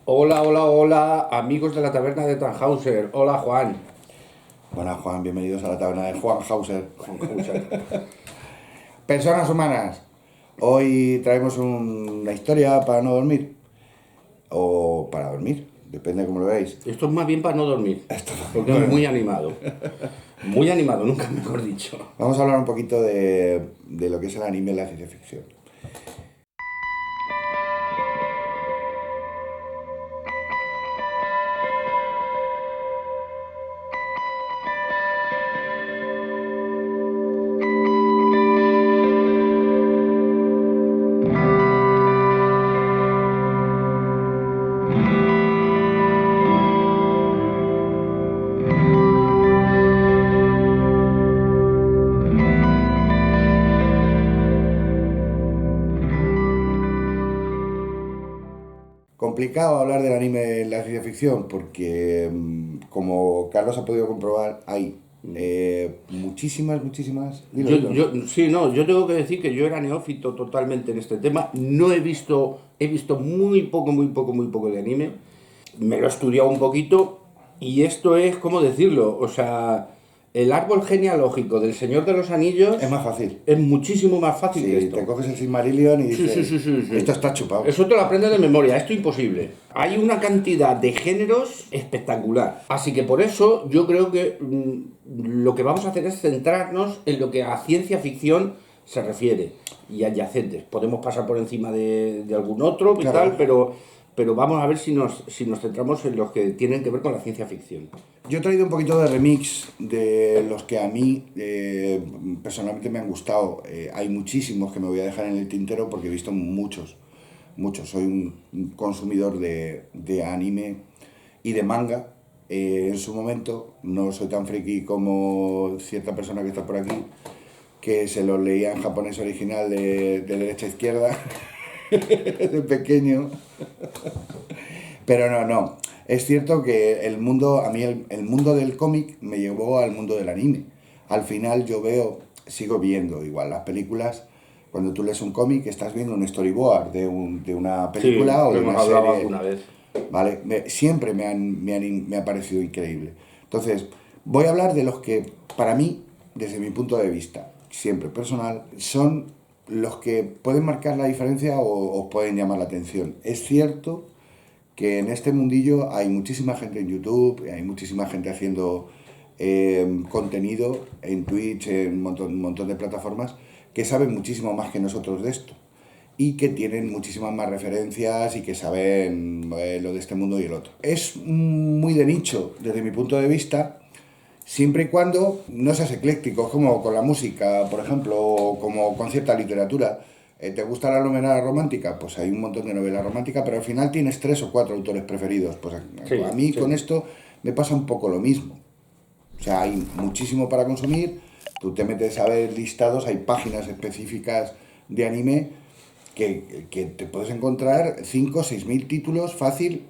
Hola, hola, hola, amigos de la taberna de Tannhauser. Hola, Juan. Buenas, Juan, bienvenidos a la taberna de Juan Hauser. Juan Hauser. Personas humanas. Hoy traemos una historia para no dormir. O para dormir, depende de cómo lo veáis. Esto es más bien para no dormir, Esto porque es muy animado. Muy animado, nunca mejor dicho. Vamos a hablar un poquito de lo que es el anime y la ciencia ficción. Complicado hablar del anime en la ciencia ficción porque, como Carlos ha podido comprobar, hay muchísimas. Sí, no, yo tengo que decir que yo era neófito totalmente en este tema. No he visto muy poco de anime. Me lo he estudiado un poquito y esto es, ¿cómo decirlo? O sea, el árbol genealógico del Señor de los Es Anillos más fácil. es muchísimo más fácil que Si esto. te coges el Silmarillion y Sí, sí, dices, sí, sí, sí. esto está chupado. Eso te lo aprendes de memoria, esto es imposible. Hay una cantidad de géneros espectacular. Así que por eso yo creo que lo que vamos a hacer es centrarnos en lo que a ciencia ficción se refiere y adyacentes. Podemos pasar por encima de algún otro y Claro. tal, pero vamos a ver si nos centramos en los que tienen que ver con la ciencia ficción. Yo he traído un poquito de remix de los que a mí personalmente me han gustado. Hay muchísimos que me voy a dejar en el tintero porque he visto muchos. Soy un consumidor de anime y de manga. En su momento no soy tan friki como cierta persona que está por aquí, que se los leía en japonés original de derecha a izquierda, de pequeño. Pero no. Es cierto que el mundo, a mí el mundo del cómic me llevó al mundo del anime. Al final yo sigo viendo igual las películas. Cuando tú lees un cómic, estás viendo un storyboard de una película Sí, o lo de hemos una hablado serie. alguna vez. ¿Vale? Siempre me ha parecido increíble. Entonces, voy a hablar de los que, para mí, desde mi punto de vista, siempre personal, son los que pueden marcar la diferencia o pueden llamar la atención. Es cierto que en este mundillo hay muchísima gente en YouTube, hay muchísima gente haciendo contenido en Twitch, en un montón de plataformas, que saben muchísimo más que nosotros de esto y que tienen muchísimas más referencias y que saben lo de este mundo y el otro. Es muy de nicho desde mi punto de vista, siempre y cuando no seas ecléctico, como con la música, por ejemplo, o como con cierta literatura. ¿Te gusta la novela romántica? Pues hay un montón de novelas románticas, pero al final tienes 3 o 4 autores preferidos. Pues Sí, a mí sí. con esto me pasa un poco lo mismo. O sea, hay muchísimo para consumir, tú te metes a ver listados, hay páginas específicas de anime que te puedes encontrar 5 o 6 mil títulos fácil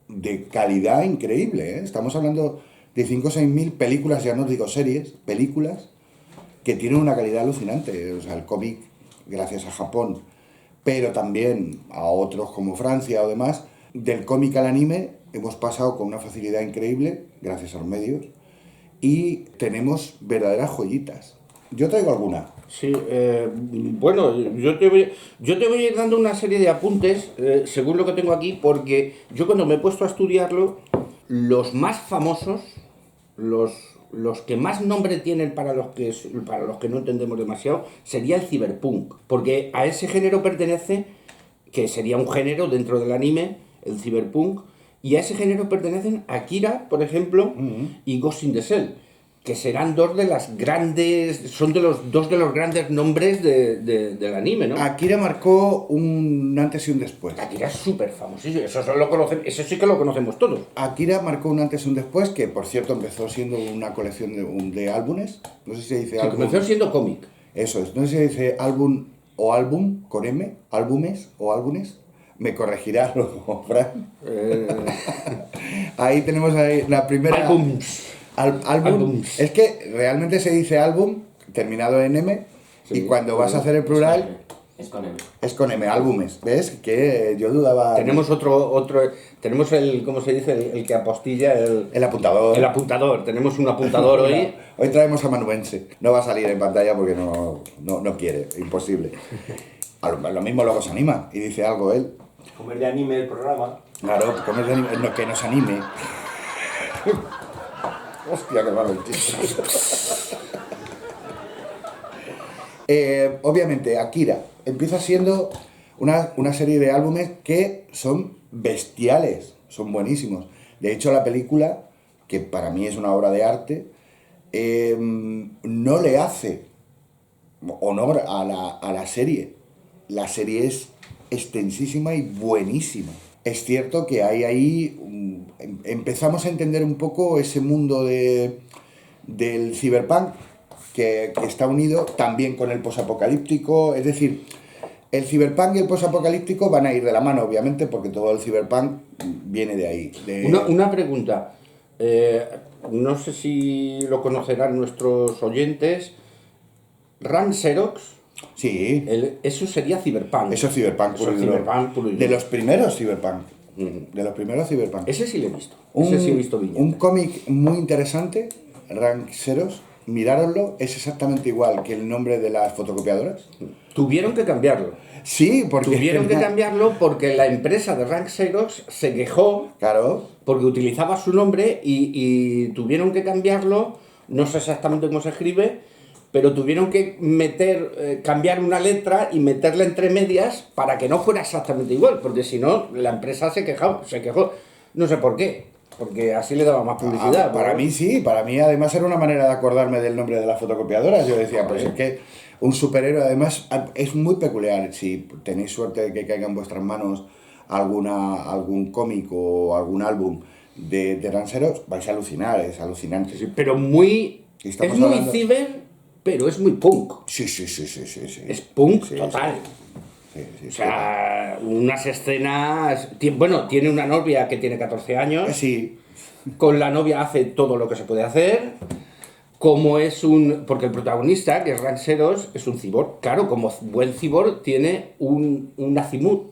de calidad increíble, ¿eh? Estamos hablando de 5 o 6 mil películas, ya no digo series, películas que tienen una calidad alucinante. O sea, el cómic, gracias a Japón, pero también a otros como Francia o demás, del cómic al anime hemos pasado con una facilidad increíble, gracias a los medios, y tenemos verdaderas joyitas. Yo traigo alguna. Sí, bueno, yo te voy a ir dando una serie de apuntes según lo que tengo aquí, porque yo cuando me he puesto a estudiarlo, los más famosos, los, los que más nombre tienen para los que no entendemos demasiado, sería el cyberpunk, porque a ese género pertenece, que sería un género dentro del anime, el cyberpunk, y a ese género pertenecen Akira, por ejemplo, y Ghost in the Shell, que serán dos de las grandes, son dos de los grandes nombres del anime, ¿no? Akira marcó un antes y un después. Akira es súper famosísimo, eso sí que lo conocemos todos. Akira marcó un antes y un después, que por cierto empezó siendo una colección de álbumes. No sé si se dice Sí, álbum. comenzó siendo cómic. Eso es, no sé si se dice álbum o álbum con M, álbumes o álbumes. Me corregirá luego, Fran. Ahí tenemos la primera. Albums. Álbum. Albums. Es que realmente se dice álbum terminado en M, Sí, y cuando vas a hacer el plural Es con M. Es con M, álbumes. ¿Ves? Que yo dudaba. Tenemos tenemos el, ¿cómo se dice? El que apostilla El apuntador. el apuntador. Tenemos un apuntador hoy. Hoy traemos a Manuense. No va a salir en pantalla porque no quiere, imposible. Lo mismo luego se anima y dice algo él. Comer de anime el programa. Claro, comer de anime, que nos anime. Hostia, qué malo el chiste. Obviamente, Akira empieza siendo una serie de álbumes que son bestiales, son buenísimos. De hecho, la película, que para mí es una obra de arte, no le hace honor a la serie. La serie es extensísima y buenísima. Es cierto que hay ahí, empezamos a entender un poco ese mundo del cyberpunk que está unido también con el posapocalíptico, es decir, el cyberpunk y el posapocalíptico van a ir de la mano, obviamente, porque todo el cyberpunk viene de ahí. Una pregunta, no sé si lo conocerán nuestros oyentes, Ran Xerox. Sí. Eso sería cyberpunk. Eso es cyberpunk puro y duro. De los primeros cyberpunk. De los primeros cyberpunk. Ese sí lo he visto. Ese sí he visto viñetas. Un cómic muy interesante, Ran Xerox. Mirároslo, es exactamente igual que el nombre de las fotocopiadoras. Tuvieron que cambiarlo. Sí, porque... Tuvieron que cambiarlo porque la empresa de Ran Xerox se quejó. Claro. Porque utilizaba su nombre y tuvieron que cambiarlo. No sé exactamente cómo se escribe, pero tuvieron que cambiar una letra y meterla entre medias para que no fuera exactamente igual, porque si no, la empresa se quejó. No sé por qué. Porque así le daba más publicidad. Para mí sí, para mí además era una manera de acordarme del nombre de las fotocopiadoras. Yo decía, pues es que un superhéroe además es muy peculiar. Si tenéis suerte de que caiga en vuestras manos algún cómic o algún álbum de Ran Xerox, vais a alucinar, es alucinante. Sí, pero es muy ciber, pero es muy punk. Sí. Es punk total. Sí, o sea, unas escenas... Bueno, tiene una novia que tiene 14 años. Sí. Con la novia hace todo lo que se puede hacer. Porque el protagonista, que es Ran Xerox, es un cyborg. Claro, como buen cyborg, tiene un azimut.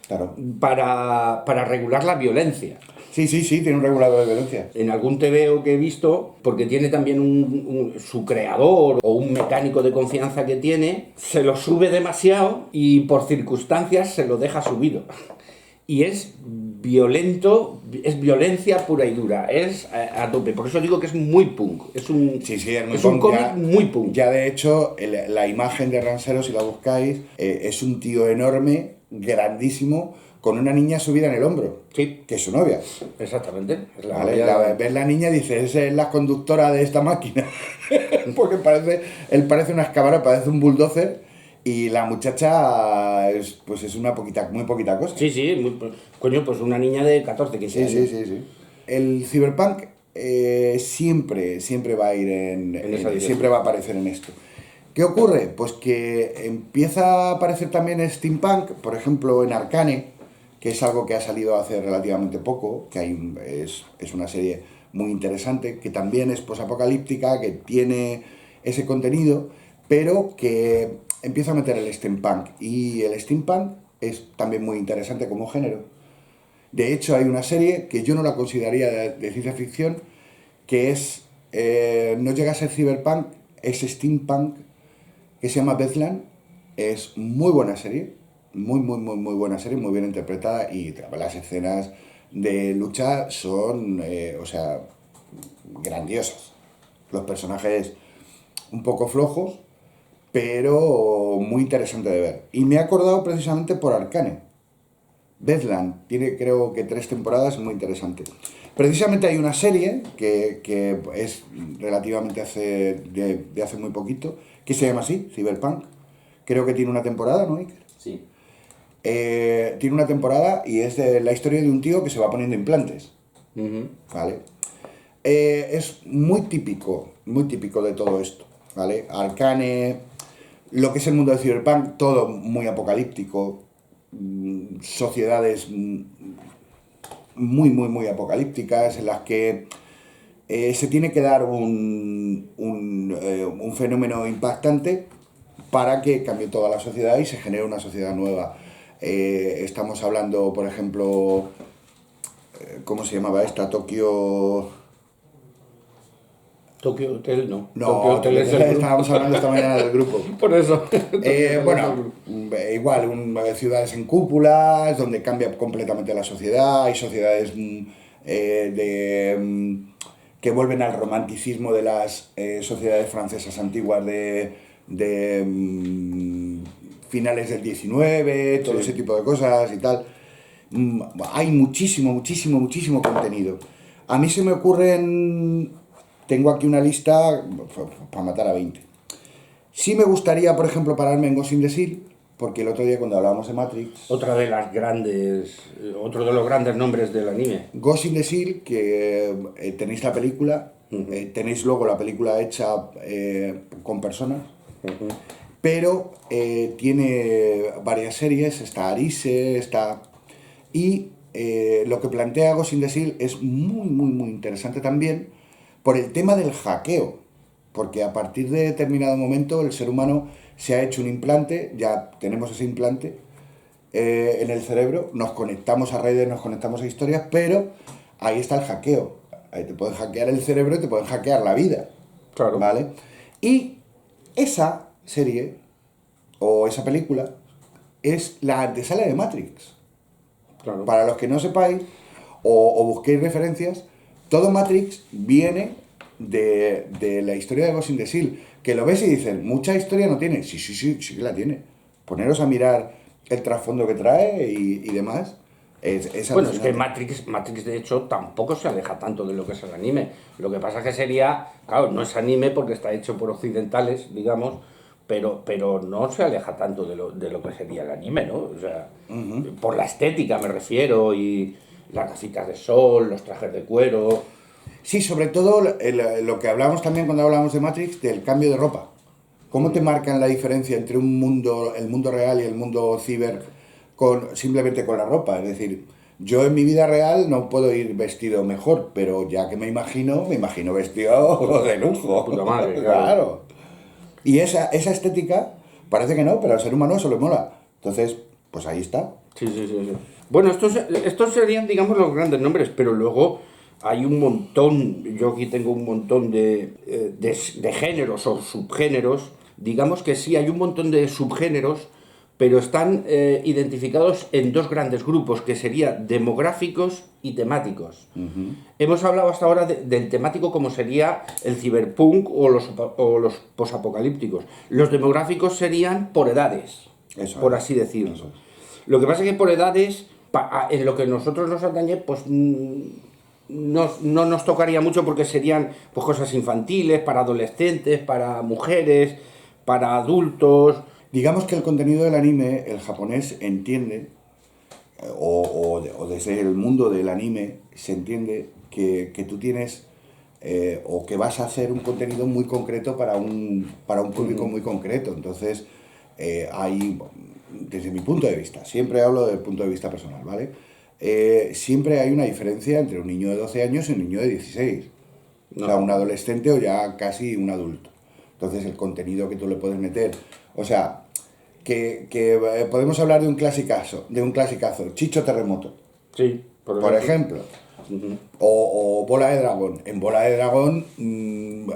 Claro. Para regular la violencia. Sí, tiene un regulador de violencia. En algún TVO que he visto, porque tiene también su creador o un mecánico de confianza que tiene, se lo sube demasiado y por circunstancias se lo deja subido. Y es violento, es violencia pura y dura, es a tope. Por eso digo que es muy punk. Es un cómic muy punk. Ya de hecho, la imagen de Ran Xerox, si la buscáis, es un tío enorme, grandísimo, con una niña subida en el hombro, sí, que es su novia. Exactamente. Ves la niña y dices, esa es la conductora de esta máquina. Porque él parece una excavadora, parece un bulldozer, y la muchacha es muy poquita cosa. Sí, pues una niña de 14, 15 años. Sí. El cyberpunk siempre va a ir siempre va a aparecer en esto. ¿Qué ocurre? Pues que empieza a aparecer también steampunk, por ejemplo en Arcane, que es algo que ha salido hace relativamente poco, que es una serie muy interesante, que también es posapocalíptica, que tiene ese contenido, pero que empieza a meter el steampunk. Y el steampunk es también muy interesante como género. De hecho, hay una serie que yo no la consideraría de ciencia ficción, que no llega a ser cyberpunk, es steampunk, que se llama Bedlam. Es muy buena serie. Muy buena serie, muy bien interpretada, y las escenas de lucha son, grandiosas. Los personajes un poco flojos, pero muy interesante de ver. Y me he acordado precisamente por Arcane. Bedlam tiene creo que 3 temporadas, muy interesante. Precisamente hay una serie que es relativamente de hace muy poquito, que se llama así, Cyberpunk. Creo que tiene una temporada, ¿no, Iker? Sí. Tiene una temporada y es de la historia de un tío que se va poniendo implantes. Uh-huh. ¿Vale? Es muy típico de todo esto, ¿vale? Arcane, lo que es el mundo de Cyberpunk, todo muy apocalíptico, sociedades muy apocalípticas en las que se tiene que dar un fenómeno impactante para que cambie toda la sociedad y se genere una sociedad nueva. Estamos hablando, por ejemplo, ¿cómo se llamaba esta? Tokio Hotel, no. No, Tokio Hotel es el grupo. estábamos hablando esta mañana del grupo. Por eso. Bueno, igual, ciudades en cúpulas, donde cambia completamente la sociedad, hay sociedades que vuelven al romanticismo de las sociedades francesas antiguas de finales del 19, todo ese tipo de cosas y tal. Hay muchísimo contenido. A mí se me ocurren, tengo aquí una lista para matar a 20. Sí me gustaría, por ejemplo, pararme en Ghost in the Shell, porque el otro día cuando hablábamos de Matrix... Otro de los grandes nombres del anime. Ghost in the Shell, que tenéis la película, tenéis luego la película hecha con personas, pero tiene varias series, está Arise, está... Y lo que plantea Ghost in the Shell es muy interesante también por el tema del hackeo, porque a partir de determinado momento el ser humano se ha hecho un implante, ya tenemos ese implante en el cerebro, nos conectamos a redes, nos conectamos a historias, pero ahí está el hackeo. Ahí te pueden hackear el cerebro y te pueden hackear la vida. Claro. ¿Vale? Y esa serie o esa película es la antesala de Matrix. Claro. Para los que no sepáis o busquéis referencias, todo Matrix viene de la historia de Ghost in the Shell, que lo ves y dicen, mucha historia no tiene. Sí que la tiene. Poneros a mirar el trasfondo que trae y demás. Bueno, es que Matrix de hecho tampoco se aleja tanto de lo que es el anime. Lo que pasa es que sería, claro, no es anime porque está hecho por occidentales, digamos, pero no se aleja tanto de lo que sería el anime, ¿no? O sea, por la estética me refiero, y las gafitas de sol, los trajes de cuero... Sí, sobre todo lo que hablamos también cuando hablamos de Matrix, del cambio de ropa. ¿Cómo te marcan la diferencia entre el mundo real y el mundo ciber simplemente con la ropa? Es decir, yo en mi vida real no puedo ir vestido mejor, pero ya que me imagino vestido de lujo. Puta madre, claro. Y esa estética, parece que no, pero al ser humano eso le mola. Entonces, pues ahí está. Sí. Bueno, estos serían, digamos, los grandes nombres, pero luego hay un montón, yo aquí tengo un montón de géneros o subgéneros. Digamos que sí, hay un montón de subgéneros, pero están identificados en dos grandes grupos, que serían demográficos y temáticos. Hemos hablado hasta ahora del temático, como sería el ciberpunk o los posapocalípticos. Los demográficos serían por edades, por así decirlo. Eso es. Lo que pasa es que por edades, en lo que nosotros nos atañe, pues no nos tocaría mucho, porque serían pues cosas infantiles, para adolescentes, para mujeres, para adultos. Digamos que el contenido del anime, el japonés entiende, o desde el mundo del anime, se entiende que tú tienes, o que vas a hacer un contenido muy concreto para un público muy concreto. Entonces, hay, desde mi punto de vista, siempre hablo del punto de vista personal, ¿vale? Siempre hay una diferencia entre un niño de 12 años y un niño de 16. No. O sea, un adolescente o ya casi un adulto. Entonces, el contenido que tú le puedes meter... O sea, que podemos hablar de un clasicazo, Chicho Terremoto. Sí, por ejemplo. O Bola de Dragón. En Bola de Dragón,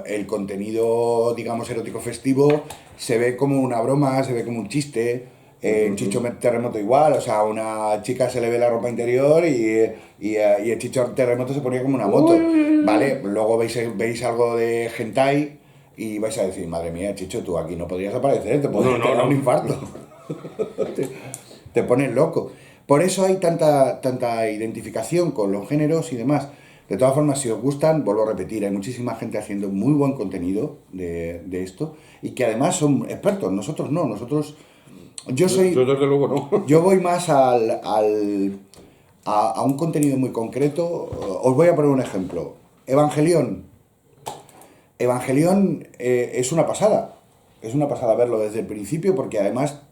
el contenido, digamos, erótico festivo se ve como una broma, se ve como un chiste. En Chicho Terremoto igual, o sea, a una chica se le ve la ropa interior y el Chicho Terremoto se ponía como una moto, ¿vale? Luego veis algo de hentai y vais a decir, madre mía, Chicho, tú aquí no podrías aparecer, te podrías dar un infarto. te pones loco. Por eso hay tanta identificación con los géneros y demás. De todas formas, si os gustan, vuelvo a repetir, hay muchísima gente haciendo muy buen contenido de esto, y que además son expertos. Nosotros no, Yo desde luego no. Yo voy más a un contenido muy concreto. Os voy a poner un ejemplo. Evangelion es una pasada. Es una pasada verlo desde el principio, porque además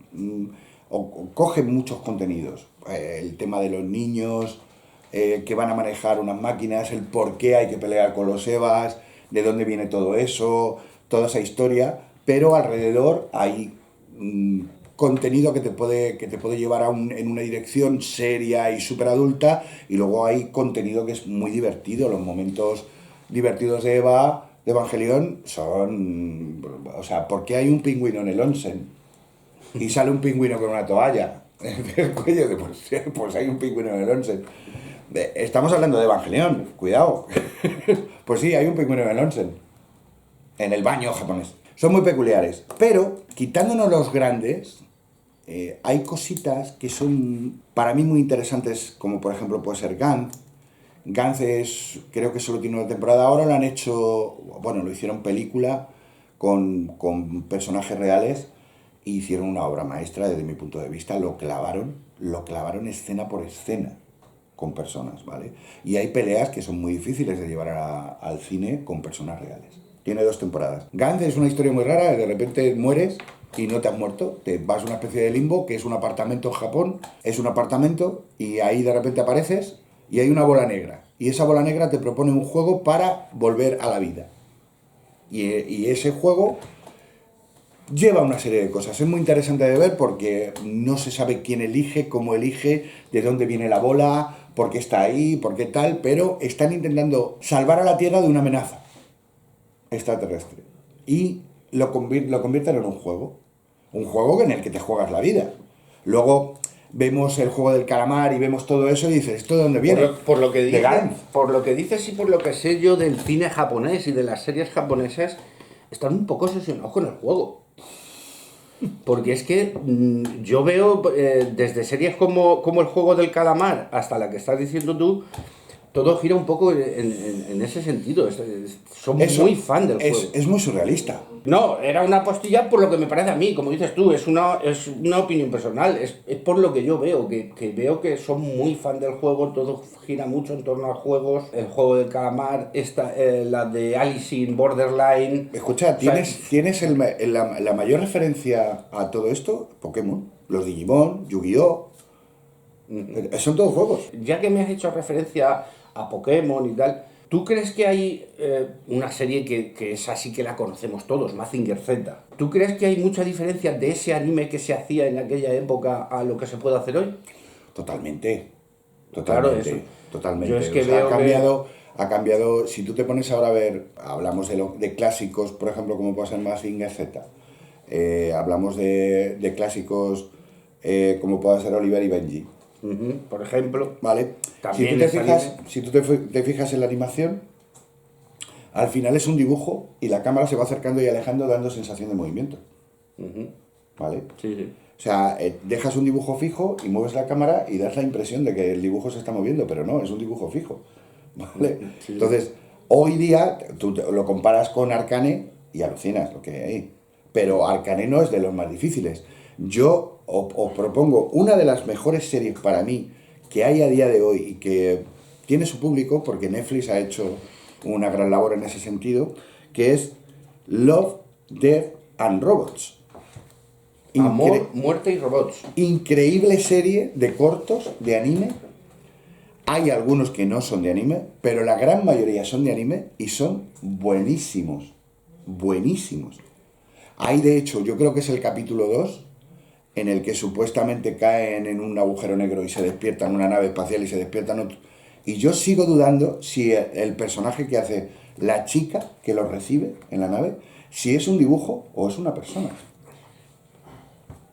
coge muchos contenidos. El tema de los niños que van a manejar unas máquinas, el por qué hay que pelear con los Evas, de dónde viene todo eso, toda esa historia. Pero alrededor hay contenido que te puede llevar en una dirección seria y súper adulta, y luego hay contenido que es muy divertido. Los momentos divertidos de Eva, de Evangelion, son... O sea, ¿por qué hay un pingüino en el onsen? Y sale un pingüino con una toalla en el cuello, pues hay un pingüino en el onsen. Estamos hablando de Evangelion, cuidado. Pues sí, hay un pingüino en el onsen, en el baño japonés. Son muy peculiares, pero quitándonos los grandes, hay cositas que son para mí muy interesantes, como por ejemplo puede ser Gantz. Gantz creo que solo tiene una temporada, ahora lo han hecho, bueno, lo hicieron película con personajes reales y hicieron una obra maestra desde mi punto de vista, lo clavaron escena por escena con personas, ¿vale? Y hay peleas que son muy difíciles de llevar al cine con personas reales. Tiene 2 temporadas. Gantz es una historia muy rara, de repente mueres y no te has muerto, te vas a una especie de limbo, que es un apartamento en Japón, es un apartamento y ahí de repente apareces y hay una bola negra. Y esa bola negra te propone un juego para volver a la vida. Y ese juego lleva una serie de cosas. Es muy interesante de ver porque no se sabe quién elige, cómo elige, de dónde viene la bola, por qué está ahí, por qué tal, pero están intentando salvar a la Tierra de una amenaza extraterrestre. Y lo convierten en un juego. Un juego en el que te juegas la vida. Luego vemos el juego del calamar y vemos todo eso y dices, ¿esto de dónde viene? Por lo que De Gantz. por lo que dices y por lo que sé yo del cine japonés y de las series japonesas, están un poco obsesionados con el juego. Porque es que yo veo desde series como el juego del calamar hasta la que estás diciendo tú, todo gira un poco en ese sentido. Son muy fan del juego. Es muy surrealista. No, era una postilla por lo que me parece a mí, como dices tú, es una opinión personal, es por lo que yo veo, que veo que son muy fan del juego, todo gira mucho en torno a juegos, el juego del calamar, la de Alice in Borderline. Escucha, tienes la mayor referencia a todo esto, Pokémon, los Digimon, Yu-Gi-Oh! Son todos juegos. Ya que me has hecho referencia a Pokémon y tal, ¿tú crees que hay una serie que es así que la conocemos todos, Mazinger Z? ¿Tú crees que hay mucha diferencia de ese anime que se hacía en aquella época a lo que se puede hacer hoy? Totalmente. Claro, eso. Totalmente. Yo es que O sea, veo ha cambiado. Si tú te pones ahora a ver, hablamos de clásicos, por ejemplo, como puede ser Mazinger Z. Hablamos de clásicos como puede ser Oliver y Benji. Por ejemplo, ¿Vale? Si tú te fijas en la animación, al final es un dibujo y la cámara se va acercando y alejando dando sensación de movimiento. ¿Vale? Sí, sí. O sea, dejas un dibujo fijo y mueves la cámara y das la impresión de que el dibujo se está moviendo, pero no, es un dibujo fijo. ¿Vale? Sí. Entonces, hoy día tú lo comparas con Arcane y alucinas lo que hay. Pero Arcane no es de los más difíciles. Yo os propongo una de las mejores series para mí que hay a día de hoy y que tiene su público, porque Netflix ha hecho una gran labor en ese sentido, que es Love, Death and Robots. Amor, muerte y robots. Increíble serie de cortos, de anime. Hay algunos que no son de anime, pero la gran mayoría son de anime y son buenísimos. Buenísimos. Hay, de hecho, yo creo que es el capítulo 2, en el que supuestamente caen en un agujero negro y se despiertan una nave espacial y se despiertan otro. Y yo sigo dudando si el personaje que hace la chica que los recibe en la nave, si es un dibujo o es una persona.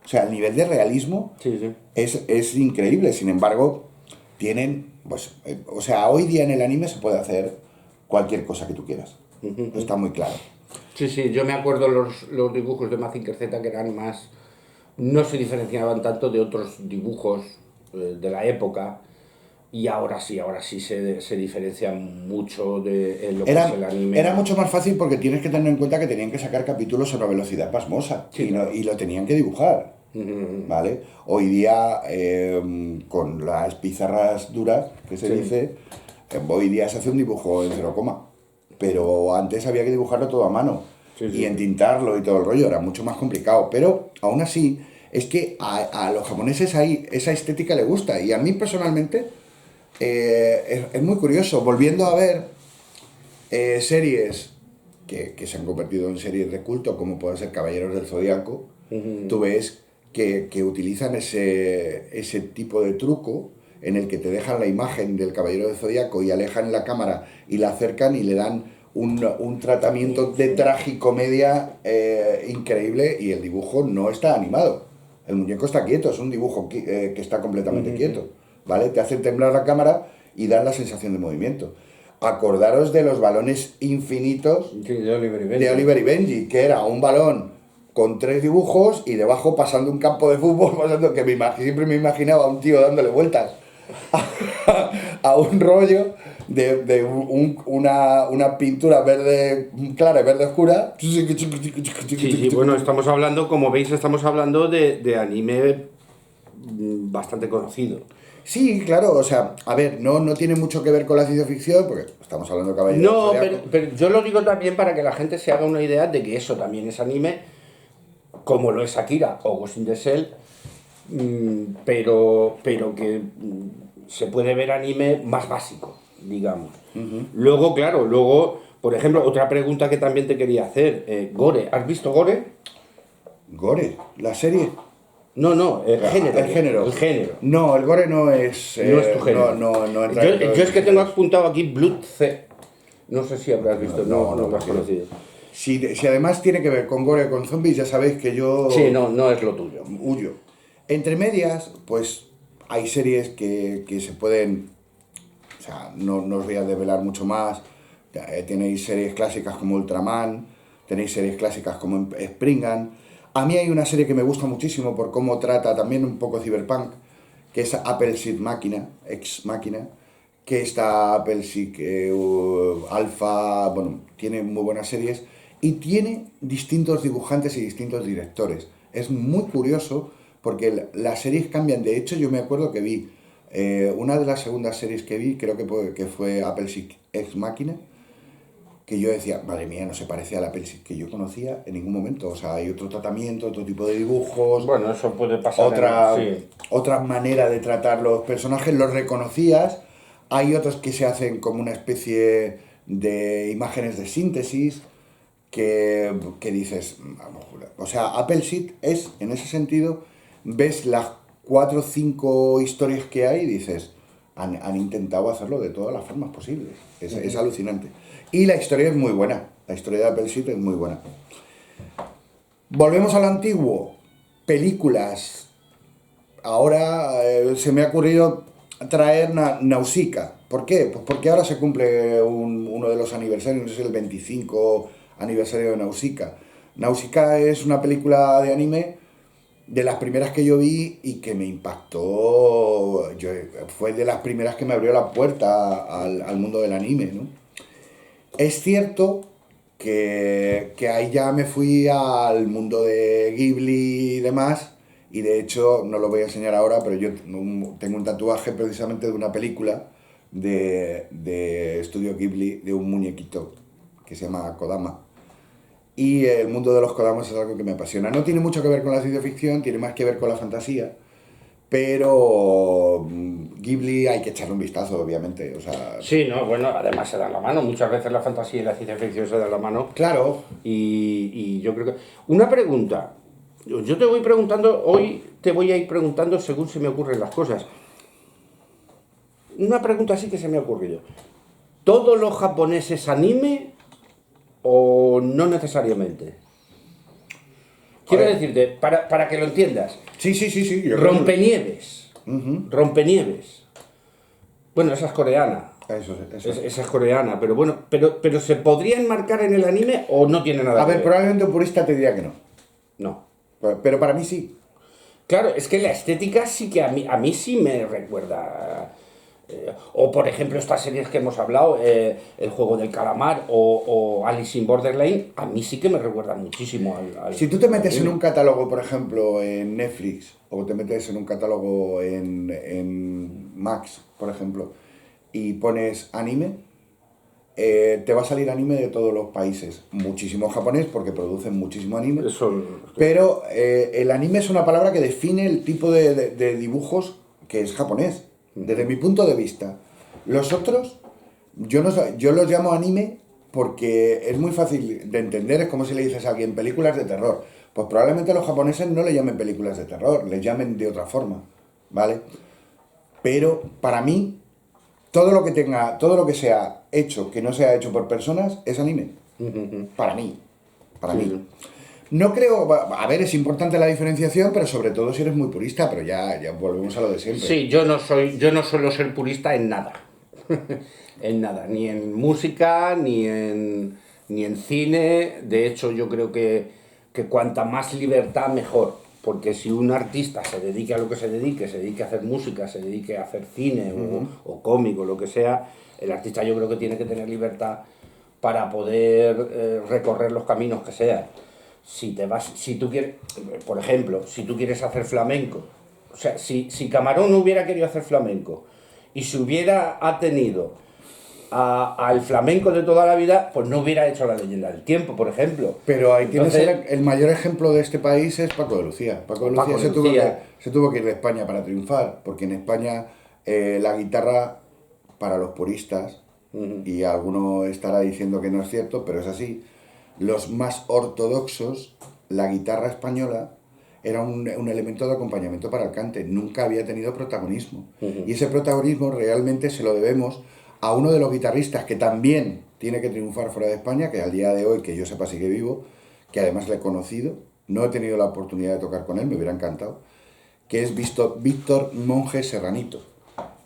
O sea, el nivel de realismo Sí. es increíble. Sin embargo, tienen... Pues, o sea, hoy día en el anime se puede hacer cualquier cosa que tú quieras. Está muy claro. Sí, yo me acuerdo los dibujos de Mazinger Z que eran más... No se diferenciaban tanto de otros dibujos de la época. Y ahora sí se diferencian mucho de lo que es el anime. Era mucho más fácil porque tienes que tener en cuenta que tenían que sacar capítulos a una velocidad pasmosa. Sí, y lo tenían que dibujar. ¿Vale? Hoy día, con las pizarras duras, que se dice, hoy día se hace un dibujo en 0, pero antes había que dibujarlo todo a mano y entintarlo y todo el rollo, era mucho más complicado, pero aún así es que a los japoneses esa estética le gusta y a mí personalmente es muy curioso, volviendo a ver series que se han convertido en series de culto, como puede ser Caballeros del Zodiaco. tú ves que utilizan ese tipo de truco en el que te dejan la imagen del Caballero del Zodíaco y alejan la cámara y la acercan y le dan un tratamiento de tragicomedia increíble, y el dibujo no está animado. El muñeco está quieto, es un dibujo que está completamente quieto, ¿vale? Te hacen temblar la cámara y dan la sensación de movimiento. Acordaros de los balones infinitos de Oliver y Benji, que era un balón con 3 dibujos y debajo pasando un campo de fútbol, pasando que siempre me imaginaba a un tío dándole vueltas a un rollo de una pintura verde clara y verde oscura. Sí, bueno, estamos hablando, como veis, estamos hablando de anime bastante conocido. Sí, claro, o sea, a ver, no tiene mucho que ver con la ciencia ficción, porque estamos hablando de Caballeros No, del Zodiaco. pero yo lo digo también para que la gente se haga una idea de que eso también es anime, como lo es Akira o Ghost in the Shell, pero que se puede ver anime más básico, digamos. Luego, claro, por ejemplo, otra pregunta que también te quería hacer, Gore, ¿has visto Gore? Gore, la serie. No, el género. El género. El género. No, el gore no es. No es tu género. No entra yo dentro es que tengo apuntado aquí Blood C. No sé si habrás visto, no lo has conocido. Si además tiene que ver con gore, con zombies, ya sabéis que yo. Sí, no es lo tuyo. Huyo. Entre medias, pues hay series que se pueden. O sea, no os voy a desvelar mucho más. Tenéis series clásicas como Ultraman, tenéis series clásicas como Springan. A mí hay una serie que me gusta muchísimo por cómo trata también un poco Cyberpunk, que es Appleseed Máquina, Ex Máquina, que está Appleseed Alpha, bueno, tiene muy buenas series y tiene distintos dibujantes y distintos directores. Es muy curioso porque las series cambian. De hecho, yo me acuerdo que vi una de las segundas series que vi, creo que fue Appleseed Ex Máquina, que yo decía, madre mía, no se parece a la Appleseed que yo conocía en ningún momento. O sea, hay otro tratamiento, otro tipo de dibujos. Bueno, eso puede pasar. Otra manera de tratar los personajes, los reconocías. Hay otros que se hacen como una especie de imágenes de síntesis que dices, o sea, Appleseed es, en ese sentido, ves las 4 o 5 historias que hay y dices, han intentado hacerlo de todas las formas posibles. Es alucinante. Y la historia es muy buena. La historia de Appleseed es muy buena. Volvemos al antiguo. Películas. Ahora se me ha ocurrido traer Nausicaa. ¿Por qué? Pues porque ahora se cumple uno de los aniversarios, es el 25 aniversario de Nausicaa. Nausicaa es una película de anime de las primeras que yo vi y que me impactó. Fue de las primeras que me abrió la puerta al mundo del anime, ¿no? Es cierto que ahí ya me fui al mundo de Ghibli y demás, y de hecho, no lo voy a enseñar ahora, pero yo tengo un tatuaje precisamente de una película de Estudio Ghibli, de un muñequito que se llama Kodama. Y el mundo de los Kodamas es algo que me apasiona. No tiene mucho que ver con la ciencia ficción, tiene más que ver con la fantasía, pero Ghibli hay que echarle un vistazo, obviamente. O sea, sí, no, bueno, además se dan la mano. Muchas veces la fantasía y la ciencia ficción se dan la mano. Claro. Y yo creo que... Una pregunta. Yo te voy preguntando, hoy te voy a ir preguntando según se me ocurren las cosas. Una pregunta así que se me ha ocurrido. ¿Todo lo japonés es anime o no necesariamente? Quiero decirte, para que lo entiendas. Sí. Rompenieves. Rompenieves. Bueno, esa es coreana. Eso. Esa es coreana, pero bueno, pero ¿se podría enmarcar en el anime o no tiene nada que ver? A ver, probablemente un purista te diría que no. No. Pero para mí sí. Claro, es que la estética sí que a mí sí me recuerda. O por ejemplo estas series que hemos hablado, El juego del calamar o Alice in Borderline, a mí sí que me recuerda muchísimo al si tú te metes en un catálogo, por ejemplo, en Netflix, o te metes en un catálogo en Max, por ejemplo, y pones anime, te va a salir anime de todos los países. Muchísimo japonés, porque producen muchísimo anime. Pero el anime es una palabra que define el tipo de dibujos que es japonés. Desde mi punto de vista. Los otros, yo los llamo anime porque es muy fácil de entender. Es como si le dices a alguien películas de terror. pues probablemente los japoneses no le llamen películas de terror, les llamen de otra forma, ¿vale? Pero para mí, todo lo que sea hecho, que no sea hecho por personas, es anime. Para mí. Para Sí. mí. No creo, a ver, es importante la diferenciación, pero sobre todo si eres muy purista, pero ya volvemos a lo de siempre. Sí, yo no suelo ser purista en nada. En nada, ni en música, ni en cine. De hecho, yo creo que cuanta más libertad, mejor. Porque si un artista se dedique a lo que se dedique a hacer música, se dedique a hacer cine o cómic o lo que sea, el artista yo creo que tiene que tener libertad para poder recorrer los caminos que sea. Si tú quieres, por ejemplo, si tú quieres hacer flamenco, o sea, si Camarón no hubiera querido hacer flamenco y se hubiera atenido al flamenco de toda la vida, pues no hubiera hecho La Leyenda del Tiempo, por ejemplo. Pero ahí tienes Entonces, el mayor ejemplo de este país es Paco de Lucía. Paco de Lucía, Paco de se, Lucía. se tuvo que ir de España para triunfar, porque en España la guitarra, para los puristas, y alguno estará diciendo que no es cierto, pero es así, los más ortodoxos, la guitarra española era un elemento de acompañamiento para el cante, nunca había tenido protagonismo. Y ese protagonismo realmente se lo debemos a uno de los guitarristas que también tiene que triunfar fuera de España, que al día de hoy, que yo sepa, sigue vivo, que además le he conocido, no he tenido la oportunidad de tocar con él, me hubiera encantado, que es Víctor Monge Serranito.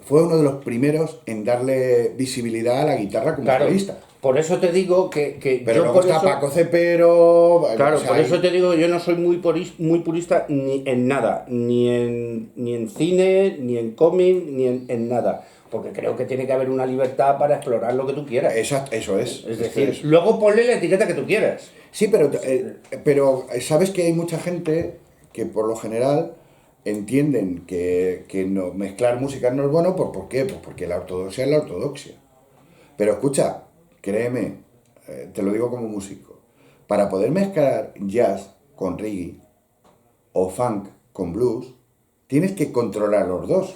Fue uno de los primeros en darle visibilidad a la guitarra como claro, solista. por eso te digo que Pero yo luego por está eso, Paco Cepero... claro, o sea, por eso te digo que yo no soy muy purista ni en nada, ni en cine, ni en cómic, ni en nada. Porque creo que tiene que haber una libertad para explorar lo que tú quieras. eso es. Es decir, luego ponle la etiqueta que tú quieras. Sí, pero sabes que hay mucha gente que por lo general entienden que no, mezclar música no es bueno. ¿Por qué? Pues porque la ortodoxia es la ortodoxia. Pero escucha, créeme, te lo digo como músico, para poder mezclar jazz con reggae o funk con blues, tienes que controlar los dos.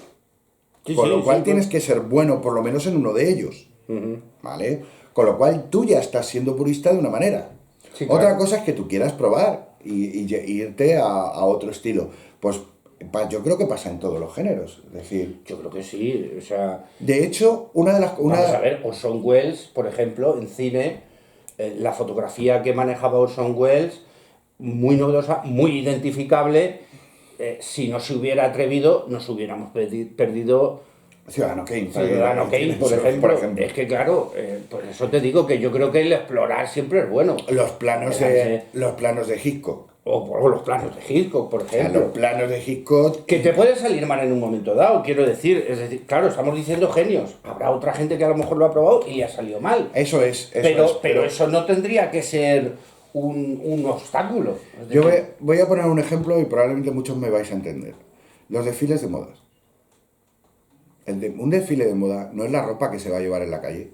Sí, Con sí, lo cual sí, tienes que ser bueno por lo menos en uno de ellos. ¿Vale? Con lo cual tú ya estás siendo purista de una manera. Sí, Otra claro. cosa es que tú quieras probar y irte a otro estilo. Pues yo creo que pasa en todos los géneros. Es decir, Yo creo que sí, o sea, de hecho, una de las... vamos a ver, Orson Welles, por ejemplo, en cine, la fotografía que manejaba Orson Welles, muy novedosa, muy identificable. Si no se hubiera atrevido, nos hubiéramos perdido Ciudadano Kane. Ciudadano Kane, por ejemplo. Es que claro, por eso te digo que yo creo que el explorar siempre es bueno. Los planos de Hitchcock. O los planos de Hitchcock, por O sea, ejemplo. los planos de Hitchcock... Que te puede salir mal en un momento dado, quiero decir. Es decir, claro, estamos diciendo genios. Habrá otra gente que a lo mejor lo ha probado y le ha salido mal. Eso es. Pero eso no tendría que ser un obstáculo. Es Yo decir, voy a poner un ejemplo y probablemente muchos me vais a entender. Los desfiles de modas. Un desfile de moda no es la ropa que se va a llevar en la calle.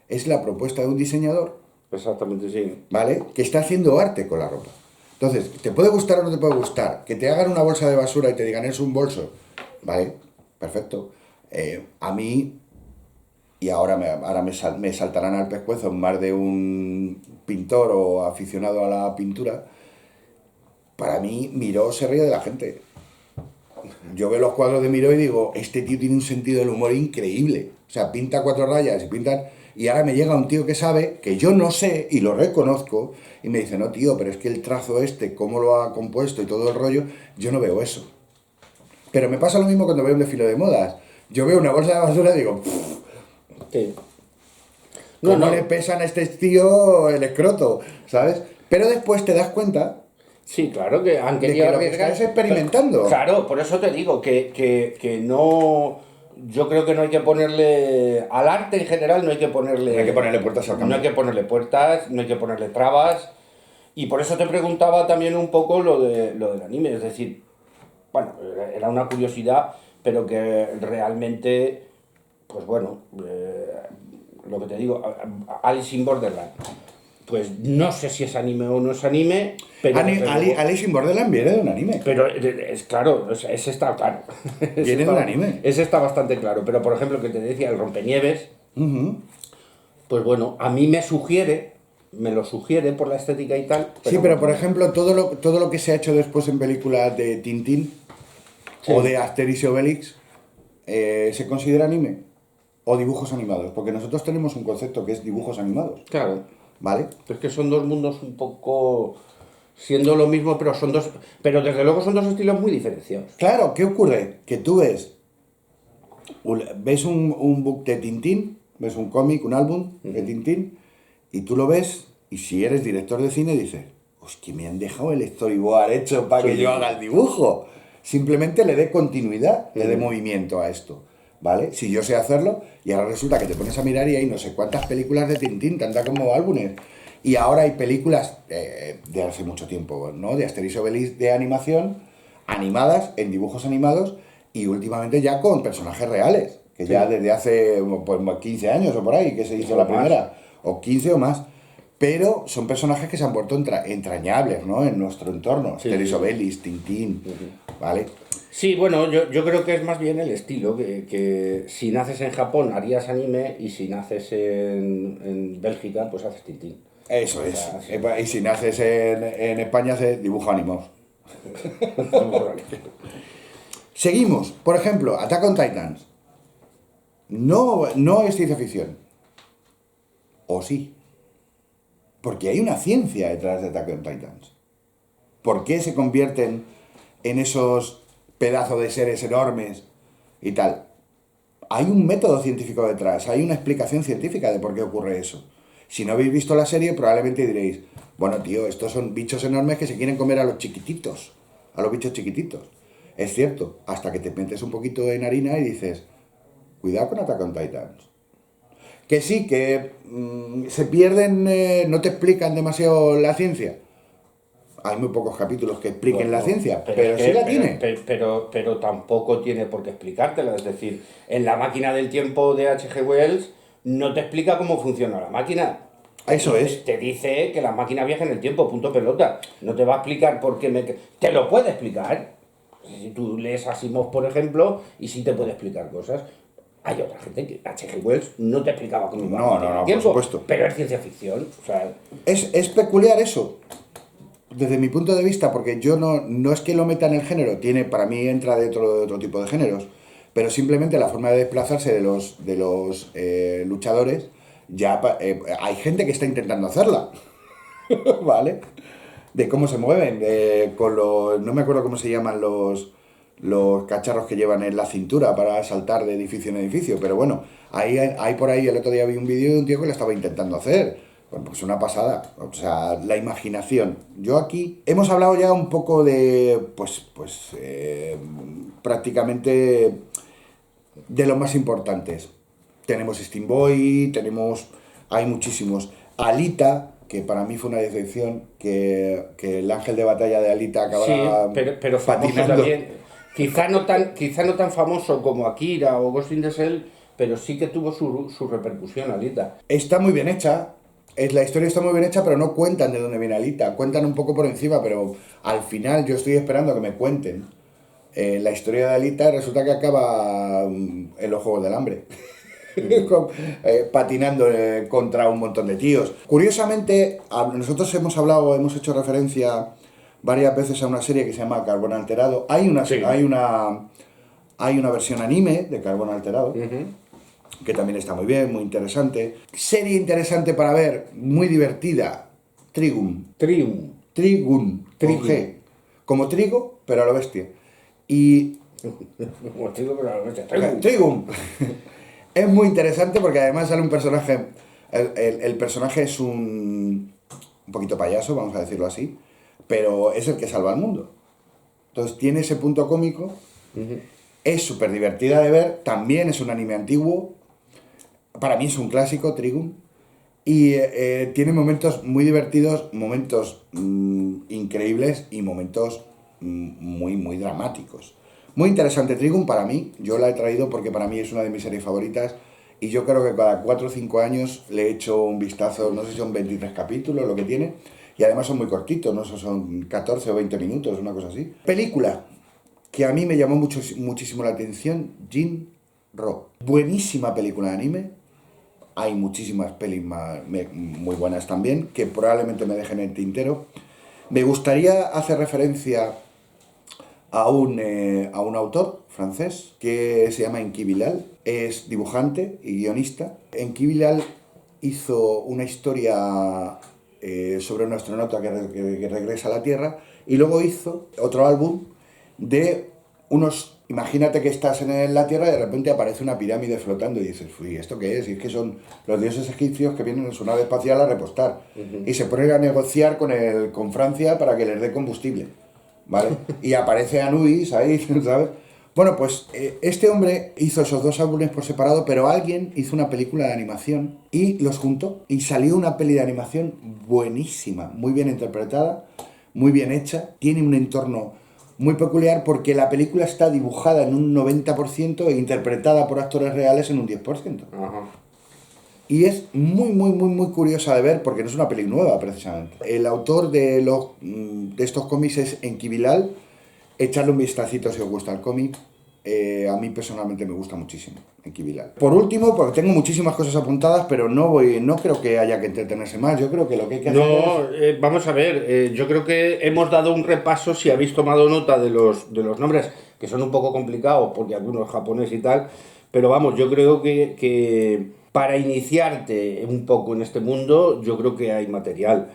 Es la propuesta de un diseñador, exactamente, sí. ¿vale? Que está haciendo arte con la ropa. Entonces, ¿te puede gustar o no te puede gustar? Que te hagan una bolsa de basura y te digan es un bolso. Vale, perfecto. A mí, y ahora me saltarán al pescuezo más de un pintor o aficionado a la pintura, para mí Miró se ríe de la gente. Yo veo los cuadros de Miró y digo, este tío tiene un sentido del humor increíble. O sea, pinta 4 rayas y pinta... Y ahora me llega un tío que sabe, que yo no sé, y lo reconozco, y me dice, no tío, pero es que el trazo este, cómo lo ha compuesto y todo el rollo, yo no veo eso. Pero me pasa lo mismo cuando veo un desfile de modas. Yo veo una bolsa de basura y digo, Sí. ¿cómo le pesan a este tío el escroto? ¿Sabes? Pero después te das cuenta Sí, claro que han de querido que lo que arriesgar. estás experimentando. Claro, por eso te digo que no. Yo creo que no hay que ponerle. Al arte en general no hay que ponerle. No hay que ponerle puertas al No cambio. hay que ponerle puertas, no hay que ponerle trabas. Y por eso te preguntaba también un poco lo del anime. Es decir, bueno, era una curiosidad, pero que realmente, pues bueno, lo que te digo, Alice in Borderland. Pues no sé si es anime o no es anime, pero... Alice in Borderland viene de un anime. Pero es claro, o sea, ese está claro. Viene de un anime. Ese está bastante claro. Pero por ejemplo, que te decía, el Rompenieves, Ujú. pues bueno, a mí me sugiere me lo sugiere por la estética y tal. Sí, pero por ejemplo, todo lo que se ha hecho después en películas de Tintín Sí. o de Asterix y Obelix, ¿se considera anime? O dibujos animados, porque nosotros tenemos un concepto que es dibujos animados, Claro. ¿vale? Es que son dos mundos un poco siendo lo mismo, pero son dos. Pero desde luego son dos estilos muy diferenciados. Claro, ¿qué ocurre? Que tú ves un book de Tintín, ves un cómic, un álbum de Tintín, y tú lo ves, y si eres director de cine dices, pues que me han dejado el storyboard hecho para que Sí. yo haga el dibujo. Simplemente le dé continuidad, le dé Mm. movimiento a esto, ¿vale? Si yo sé hacerlo, y ahora resulta que te pones a mirar y hay no sé cuántas películas de Tintín, tantas como álbumes. Y ahora hay películas de hace mucho tiempo, ¿no? De Asterix y Obelix de animación, animadas, en dibujos animados, y últimamente ya con personajes reales, que ya Sí. desde hace pues, 15 años o por ahí, que se hizo O la más. primera, o 15 o más. Pero son personajes que se han vuelto entrañables, ¿no? En nuestro entorno. Sí, Asterix sí. y Obelix, Tintín, ¿vale? Sí, bueno, yo creo que es más bien el estilo, que si naces en Japón harías anime y si naces en Bélgica, pues haces Tintín. Eso O es. sea, sí. Y si naces en España, se dibuja animados. Seguimos. Por ejemplo, Attack on Titans. No es ciencia ficción. ¿O sí? Porque hay una ciencia detrás de Attack on Titans. ¿Por qué se convierten en esos pedazos de seres enormes y tal? Hay un método científico detrás, hay una explicación científica de por qué ocurre eso. Si no habéis visto la serie, probablemente diréis, bueno, tío, estos son bichos enormes que se quieren comer a los chiquititos, a los bichos chiquititos. Es cierto, hasta que te metes un poquito en harina y dices, cuidado con Attack on Titans. Que sí, que se pierden, no te explican demasiado la ciencia. Hay muy pocos capítulos que expliquen la ciencia, pero es sí que- la tiene. pero tampoco tiene por qué explicártela. Es decir, en la máquina del tiempo de H.G. Wells no te explica cómo funciona la máquina. Eso es. Te dice que la máquina viaja en el tiempo, punto pelota. No te va a explicar por qué Te lo puede explicar. Si tú lees Asimov, por ejemplo, y sí te puede explicar cosas. Hay otra gente que H.G. Wells no te explicaba cómo iba la No, máquina no, del por tiempo, supuesto. pero es ciencia ficción. O sea, Es peculiar eso, desde mi punto de vista, porque yo no es que lo meta en el género, tiene, para mí entra dentro de otro tipo de géneros, pero simplemente la forma de desplazarse de los luchadores, hay gente que está intentando hacerla, ¿vale? De cómo se mueven, no me acuerdo cómo se llaman los cacharros que llevan en la cintura para saltar de edificio en edificio, pero bueno, hay por ahí, el otro día vi un vídeo de un tío que lo estaba intentando hacer. Bueno, pues una pasada, o sea, la imaginación. Yo aquí hemos hablado ya un poco de, prácticamente de los más importantes. Tenemos Steam Boy, hay muchísimos. Alita, que para mí fue una decepción, que el ángel de batalla de Alita sí, acababa pero famoso patinando. también. Quizá no tan famoso como Akira o Ghost in the Shell, pero sí que tuvo su repercusión, Alita. Está muy bien hecha, la historia está muy bien hecha, pero no cuentan de dónde viene Alita. Cuentan un poco por encima, pero al final yo estoy esperando que me cuenten la historia de Alita y resulta que acaba en los Juegos del Hambre. Patinando contra un montón de tíos. Curiosamente, nosotros hemos hecho referencia varias veces a una serie que se llama Carbón Alterado. Sí. Hay una versión anime de Carbón Alterado, que también está muy bien, muy interesante. Serie interesante para ver, muy divertida, Trigun. Trium. Trigun, con Trigun. G. Como trigo, pero a lo bestia. Y Como te digo, pero Trium. Trigun. Es muy interesante porque además sale un personaje. El personaje es un poquito payaso, vamos a decirlo así, pero es el que salva al mundo. Entonces tiene ese punto cómico. Es súper divertida de ver. También es un anime antiguo. Para mí es un clásico, Trigun. Y tiene momentos muy divertidos, momentos increíbles y momentos muy, muy dramáticos. Muy interesante Trigun para mí. Yo la he traído porque para mí es una de mis series favoritas. Y yo creo que cada 4 o 5 años le he hecho un vistazo, no sé si son 23 capítulos lo que tiene. Y además son muy cortitos, ¿no? Son 14 o 20 minutos, una cosa así. Película que a mí me llamó muchísimo la atención, Jin-Ro. Buenísima película de anime. hay muchísimas pelis muy buenas también, que probablemente me dejen en el tintero. Me gustaría hacer referencia a un autor francés que se llama Enki Bilal, es dibujante y guionista. Enki Bilal hizo una historia sobre un astronauta que regresa a la Tierra y luego hizo otro álbum de unos... Imagínate que estás en la Tierra y de repente aparece una pirámide flotando y dices, uy, ¿esto qué es? Y es que son los dioses egipcios que vienen en su nave espacial a repostar. Y se ponen a negociar con Francia para que les dé combustible, ¿vale? Y aparece Anubis ahí, ¿sabes? Bueno, pues este hombre hizo esos dos álbumes por separado, pero alguien hizo una película de animación y los juntó. Y salió una peli de animación buenísima, muy bien interpretada, muy bien hecha, tiene un entorno muy peculiar porque la película está dibujada en un 90% e interpretada por actores reales en un 10%. Ajá. Y es muy curiosa de ver porque no es una peli nueva, precisamente. El autor de estos cómics es Enki Bilal. Echarle un vistacito si os gusta el cómic. A mí personalmente me gusta muchísimo Enki Bilal. Por último, porque tengo muchísimas cosas apuntadas, pero no creo que haya que entretenerse más. Yo creo que lo que hay que hacer es... Vamos a ver, yo creo que hemos dado un repaso, si habéis tomado nota de los nombres, que son un poco complicados, porque algunos japoneses y tal, pero vamos, yo creo que para iniciarte un poco en este mundo, yo creo que hay material.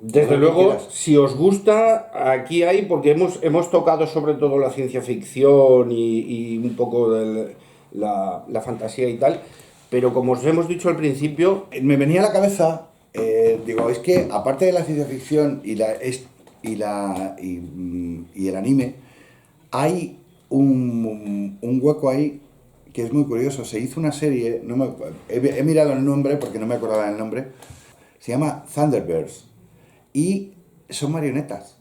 Desde luego, si os gusta, aquí hay, porque hemos tocado sobre todo la ciencia ficción y un poco la fantasía y tal, pero como os hemos dicho al principio... Me venía a la cabeza, es que aparte de la ciencia ficción y el anime, hay un hueco ahí que es muy curioso. Se hizo una serie, he mirado el nombre porque no me acordaba del nombre, se llama Thunderbirds. Y son marionetas.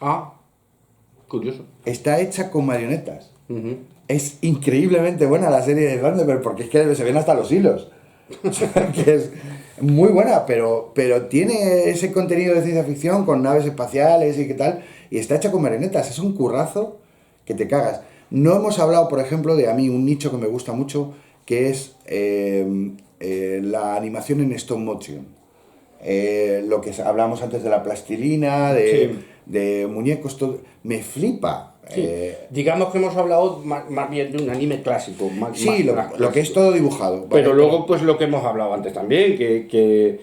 Ah, curioso. Está hecha con marionetas. Uh-huh. Es increíblemente buena la serie de Thunderbird porque es que se ven hasta los hilos. O sea, que es muy buena, pero tiene ese contenido de ciencia ficción con naves espaciales y qué tal. Y está hecha con marionetas. Es un currazo que te cagas. No hemos hablado, por ejemplo, de a mí un nicho que me gusta mucho, que es la animación en stop motion. Lo que hablábamos antes de la plastilina, de muñecos, todo, me flipa. Sí. Digamos que hemos hablado más bien de un anime clásico. Lo que es todo dibujado. Pero luego, pues lo que hemos hablado antes también, que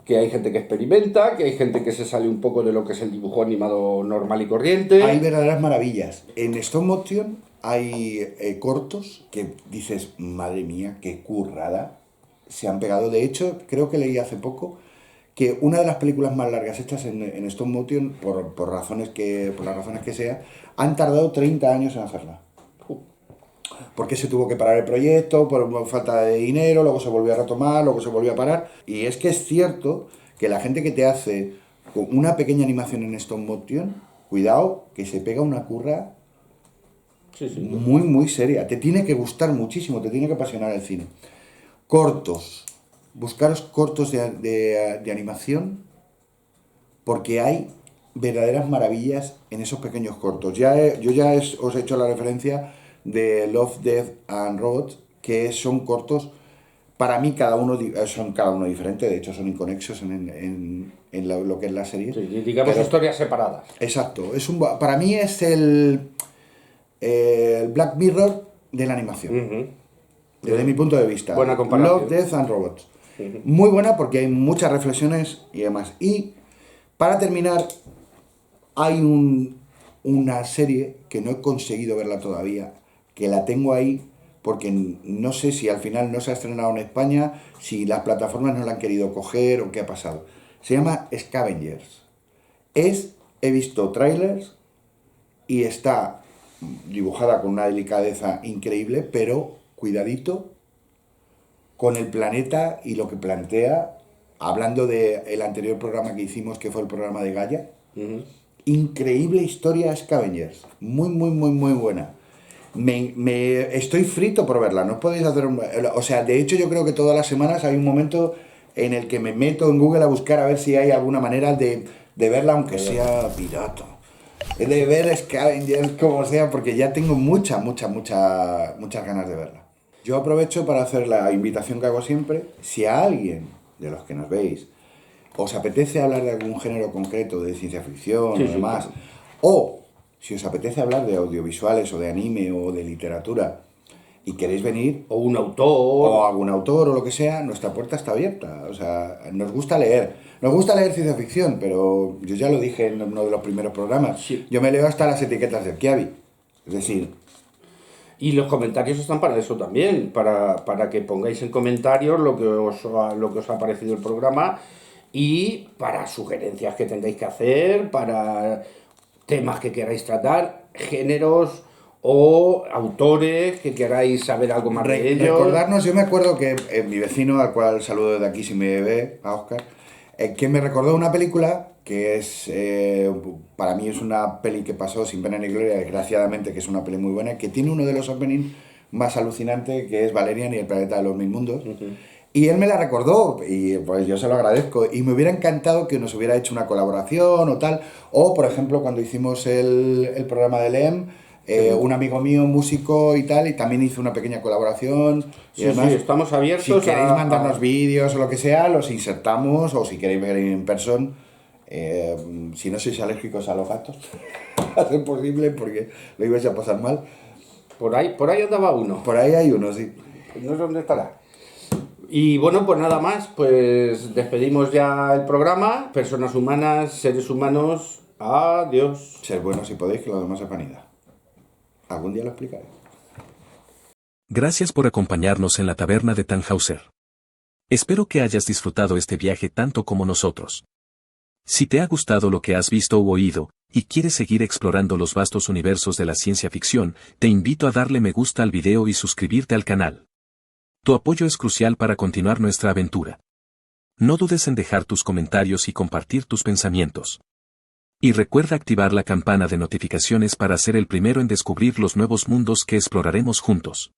hay gente que experimenta, que hay gente que se sale un poco de lo que es el dibujo animado normal y corriente. Hay verdaderas maravillas. En stop motion hay cortos que dices, madre mía, qué currada se han pegado. De hecho, creo que leí hace poco que una de las películas más largas hechas en stop motion, por las razones que sea, han tardado 30 años en hacerla. Porque se tuvo que parar el proyecto, por falta de dinero, luego se volvió a retomar, luego se volvió a parar. Y es que es cierto que la gente que te hace una pequeña animación en stop motion, cuidado, que se pega una curra muy seria. Te tiene que gustar muchísimo, te tiene que apasionar el cine. Cortos. Buscaros cortos de animación porque hay verdaderas maravillas en esos pequeños cortos. Os he hecho la referencia de Love, Death and Robots, que son cortos, para mí son cada uno diferente, de hecho son inconexos en lo que es la serie. Sí, digamos historias separadas. Exacto, para mí es el Black Mirror de la animación, desde mi punto de vista. Buena comparación. Love, Death and Robots. Muy buena porque hay muchas reflexiones y demás. Y para terminar, hay una serie que no he conseguido verla todavía, que la tengo ahí porque no sé si al final no se ha estrenado en España, si las plataformas no la han querido coger o qué ha pasado. Se llama Scavengers. He visto trailers y está dibujada con una delicadeza increíble, pero cuidadito con el planeta y lo que plantea, hablando del anterior programa que hicimos, que fue el programa de Gaia. Increíble historia Scavengers, muy buena. Estoy frito por verla, no podéis hacer o sea, de hecho yo creo que todas las semanas hay un momento en el que me meto en Google a buscar a ver si hay alguna manera de verla, aunque sea pirata, de ver Scavengers como sea, porque ya tengo muchas ganas de verla. Yo aprovecho para hacer la invitación que hago siempre. Si a alguien de los que nos veis os apetece hablar de algún género concreto de ciencia ficción Sí, o sí, demás, claro. o si os apetece hablar de audiovisuales o de anime o de literatura y queréis venir, O un o autor. algún autor o lo que sea, nuestra puerta está abierta. O sea, nos gusta leer. Nos gusta leer ciencia ficción, pero yo ya lo dije en uno de los primeros programas. Sí. Yo me leo hasta las etiquetas del Kiabi. Es decir, Y los comentarios están para eso también, para que pongáis en comentarios lo que os ha parecido el programa y para sugerencias que tengáis que hacer, para temas que queráis tratar, géneros o autores que queráis saber algo más de ellos. recordarnos, yo me acuerdo que mi vecino, al cual saludo desde aquí si me ve, a Oscar, que me recordó una película que es, para mí es una peli que pasó sin pena ni gloria, desgraciadamente, que es una peli muy buena, que tiene uno de los openings más alucinantes, que es Valerian y el planeta de los mil mundos. Y él me la recordó, y pues yo se lo agradezco, y me hubiera encantado que nos hubiera hecho una colaboración o tal, o por ejemplo cuando hicimos el programa de LEM, un amigo mío, músico y tal, y también hizo una pequeña colaboración. Y Sí, además, sí, estamos abiertos si queréis a- mandarnos a- vídeos o lo que sea, los insertamos, o si queréis ver en persona, si no sois alérgicos a los gatos, hacer posible, porque lo ibais a pasar mal. Por ahí andaba uno. Por ahí hay uno, sí. No sé dónde estará. Y bueno, pues nada más, pues despedimos ya el programa. Personas humanas, seres humanos, adiós. Ser buenos si podéis, que lo demás es vanidad. Algún día lo explicaré. Gracias por acompañarnos en la taberna de Tannhauser. Espero que hayas disfrutado este viaje tanto como nosotros. Si te ha gustado lo que has visto u oído, y quieres seguir explorando los vastos universos de la ciencia ficción, te invito a darle me gusta al video y suscribirte al canal. Tu apoyo es crucial para continuar nuestra aventura. No dudes en dejar tus comentarios y compartir tus pensamientos. Y recuerda activar la campana de notificaciones para ser el primero en descubrir los nuevos mundos que exploraremos juntos.